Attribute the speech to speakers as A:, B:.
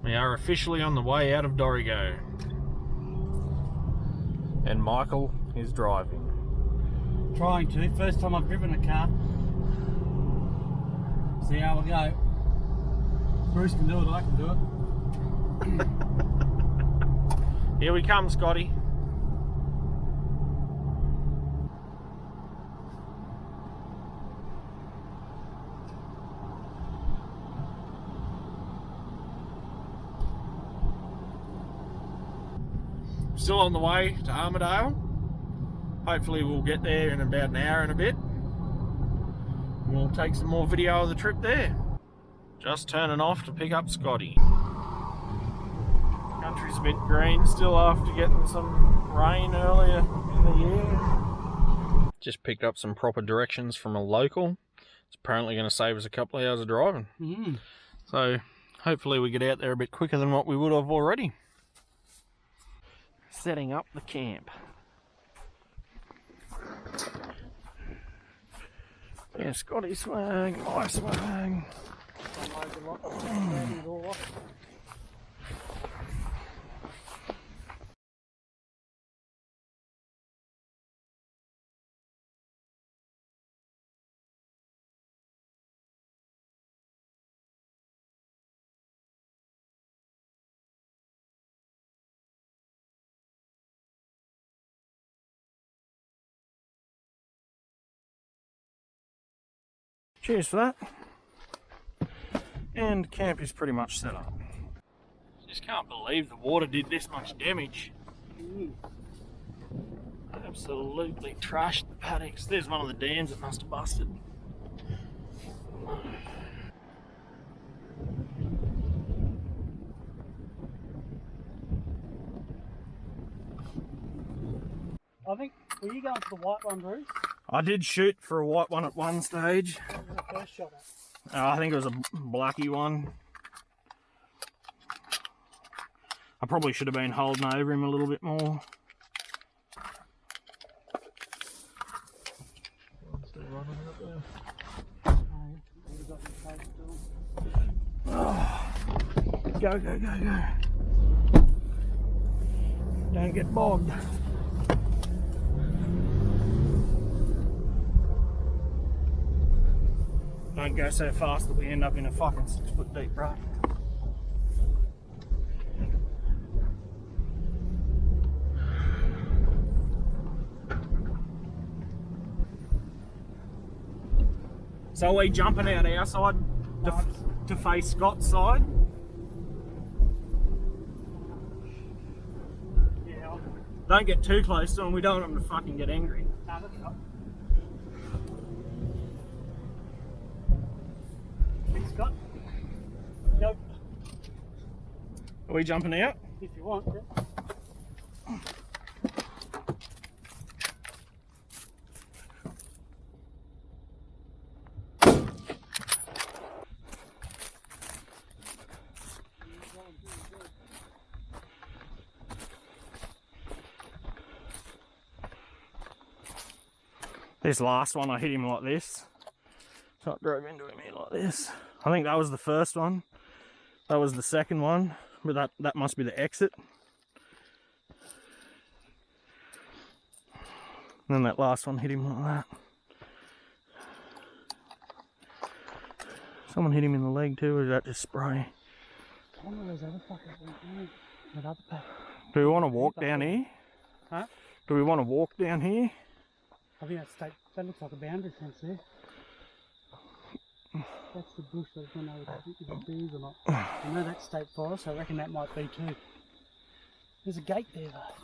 A: We are officially on the way out of Dorrigo. And Michael is driving.
B: Trying to. First time I've driven a car. See how we go. Bruce can do it, I can do it.
A: Here we come, Scotty. Still on the way to Armadale. Hopefully we'll get there in about an hour and a bit. We'll take some more video of the trip there. Just turning off to pick up Scotty. Country's a bit green still after getting some rain earlier in the year. Just picked up some proper directions from a local. It's apparently going to save us a couple of hours of driving. So hopefully we get out there a bit quicker than what we would have already. Setting up the camp. Yeah, Scotty swag, my swag. Cheers for that. And camp is pretty much set up. Just can't believe the water did this much damage. Absolutely trashed the paddocks. There's one of the dams that must have busted.
B: I think, were you going for the white one, Bruce?
A: I did shoot for a white one at one stage.
B: What was the first shot at?
A: I think it was a blacky one. I probably should have been holding over him a little bit more. Oh. Go, go, go, go. Don't get bogged. Don't go so fast that we end up in a fucking 6 foot deep rut. So are we jumping out our side to face Scott's side?
B: Yeah, I'll do it.
A: Don't get too close to him, we don't want him to fucking get angry.
B: No, that's not. Thanks, Scott. Nope.
A: Are we jumping out?
B: If you want, yeah.
A: This last one I hit him like this. So I drove into him here like this. I think that was the first one. That was the second one. But that must be the exit. And then that last one hit him like that. Someone hit him in the leg too, or did that just spray?
B: One of those other fuckers went down. That other pack.
A: Do we want to walk down here?
B: Huh?
A: Do we want to walk down here?
B: I think that looks like a boundary fence there. That's the bush. I don't know if it's bees or not. I know that's state forest, so I reckon that might be too. There's a gate there though.